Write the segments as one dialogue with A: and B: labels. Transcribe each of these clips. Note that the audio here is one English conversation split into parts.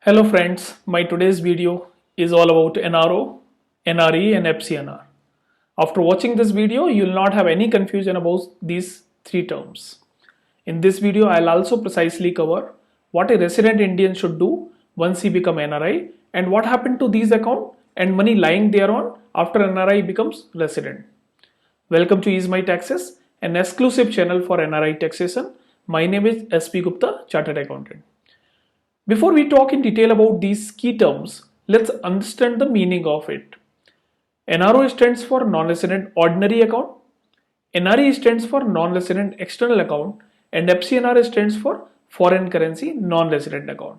A: Hello friends, my today's video is all about NRO, NRE and FCNR. After watching this video, you will not have any confusion about these three terms. In this video, I'll also precisely cover what a resident Indian should do once he become NRI and what happened to these account and money lying thereon after NRI becomes resident. Welcome to Ease My Taxes, an exclusive channel for NRI taxation. My name is SP Gupta, Chartered Accountant. Before we talk in detail about these key terms, let's understand the meaning of it. NRO stands for non-resident ordinary account, NRE stands for non-resident external account, and FCNR stands for foreign currency non-resident account.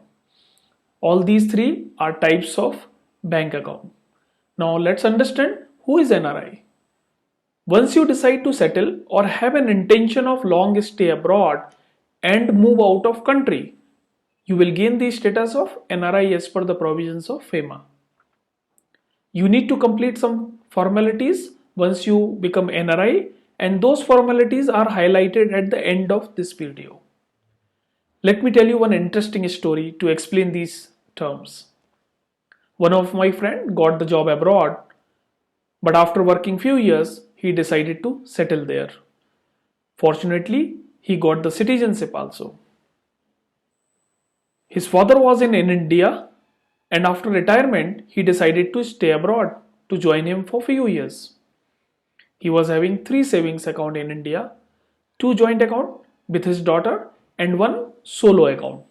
A: All these three are types of bank account. Now let's understand who is NRI. Once you decide to settle or have an intention of long stay abroad and move out of country, you will gain the status of NRI as per the provisions of FEMA. You need to complete some formalities once you become NRI, and those formalities are highlighted at the end of this video. Let me tell you one interesting story to explain these terms. One of my friend got the job abroad, but after working few years, he decided to settle there. Fortunately, he got the citizenship also. His father was in India, and after retirement, he decided to stay abroad to join him for few years. He was having 3 savings account in India, 2 joint account with his daughter and 1 solo account.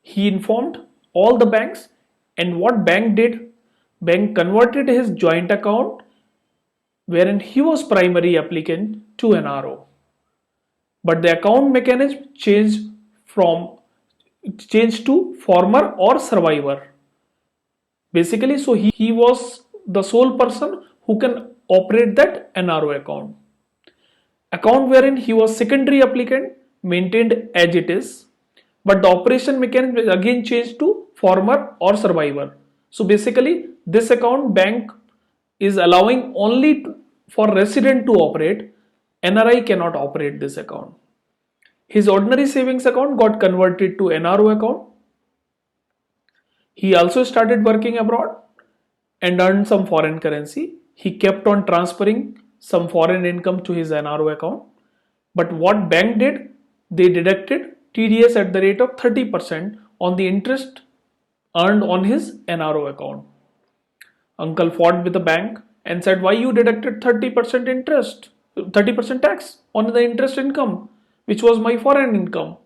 A: He informed all the banks, and what bank did? Bank converted his joint account wherein he was primary applicant to NRO. But the account mechanism changed to former or survivor. Basically, so he was the sole person who can operate that NRO account. Account wherein he was secondary applicant maintained as it is, but the operation mechanism again changed to former or survivor. So basically, this account bank is allowing only for resident to operate. NRI cannot operate this account. His ordinary savings account got converted to NRO account. He also started working abroad and earned some foreign currency. He kept on transferring some foreign income to his NRO account. But what bank did? They deducted TDS at the rate of 30% on the interest earned on his NRO account. Uncle fought with the bank and said, why you deducted 30% interest, 30% tax on the interest income, which was my foreign income?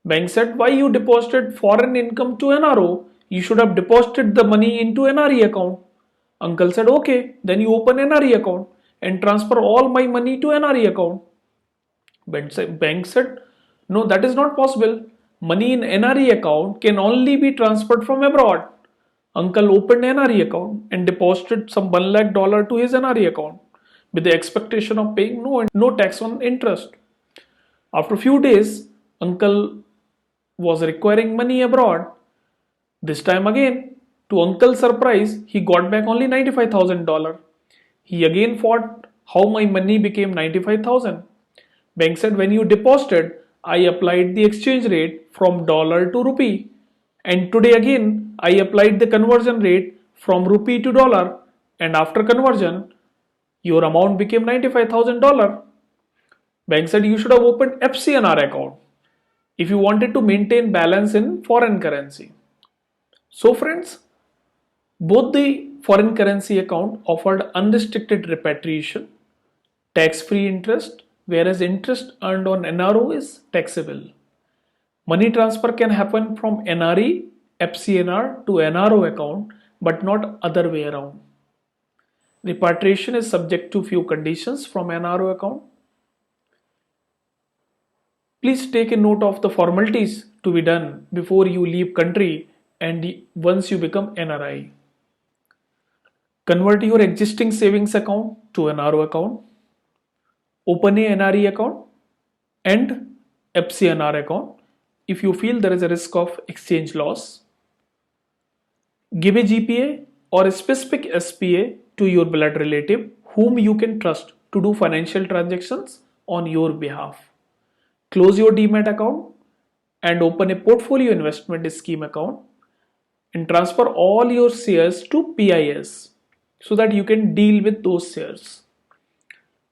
A: Bank said, why you deposited foreign income to NRO? You should have deposited the money into NRE account. Uncle said, okay, then you open NRE account and transfer all my money to NRE account. Bank said, no, that is not possible. Money in NRE account can only be transferred from abroad. Uncle opened NRE account and deposited some $1 lakh to his NRE account with the expectation of paying no tax on interest. After a few days, uncle was requiring money abroad. This time again, to uncle's surprise, he got back only $95,000. He again fought how my money became $95,000. Bank said, when you deposited, I applied the exchange rate from dollar to rupee. And today again, I applied the conversion rate from rupee to dollar. And after conversion, your amount became $95,000. Bank said you should have opened FCNR account if you wanted to maintain balance in foreign currency. So friends, both the foreign currency account offered unrestricted repatriation, tax-free interest, whereas interest earned on NRO is taxable. Money transfer can happen from NRE, FCNR to NRO account, but not other way around. Repatriation is subject to few conditions from NRO account. Please take a note of the formalities to be done before you leave country and once you become NRI. Convert your existing savings account to NRO account. Open a NRE account and FCNR account if you feel there is a risk of exchange loss. Give a GPA or a specific SPA to your blood relative whom you can trust to do financial transactions on your behalf. Close your Demat account and open a portfolio investment scheme account. and transfer all your shares to PIS so that you can deal with those shares.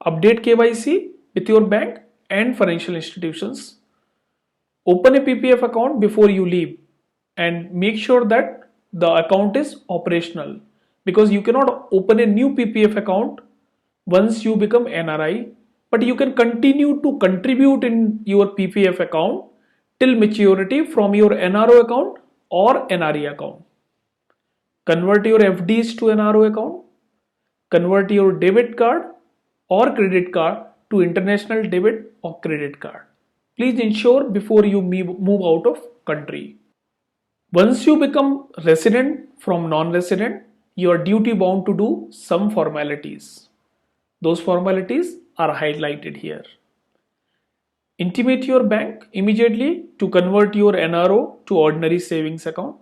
A: Update KYC with your bank and financial institutions. Open a PPF account before you leave and make sure that the account is operational, because you cannot open a new PPF account once you become NRI, but you can continue to contribute in your PPF account till maturity from your NRO account or NRE account. Convert your FDs to NRO account, convert your debit card or credit card to international debit or credit card. Please ensure before you move out of country. Once you become resident from non-resident, you are duty bound to do some formalities. Those formalities are highlighted here. Intimate your bank immediately to convert your NRO to ordinary savings account.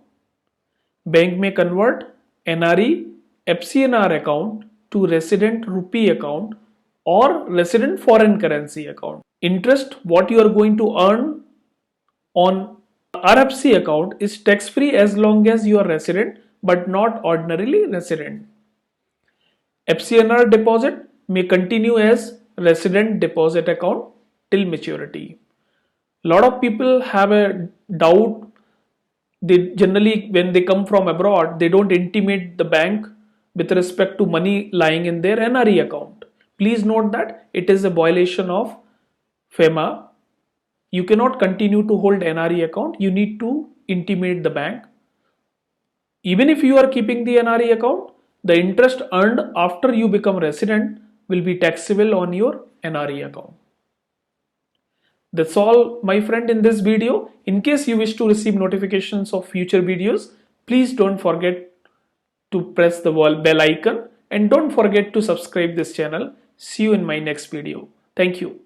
A: Bank may convert NRE FCNR account to resident rupee account or resident foreign currency account. Interest what you are going to earn on RFC account is tax free as long as you are resident but not ordinarily resident. FCNR deposit may continue as resident deposit account till maturity. Lot of people have a doubt. They generally, when they come from abroad, they don't intimate the bank with respect to money lying in their NRE account. Please note that it is a violation of FEMA. You cannot continue to hold NRE account. You need to intimate the bank. Even if you are keeping the NRE account, the interest earned after you become resident will be taxable on your NRE account. That's all, my friend, in this video. In case you wish to receive notifications of future videos, please don't forget to press the bell icon and don't forget to subscribe this channel. See you in my next video. Thank you.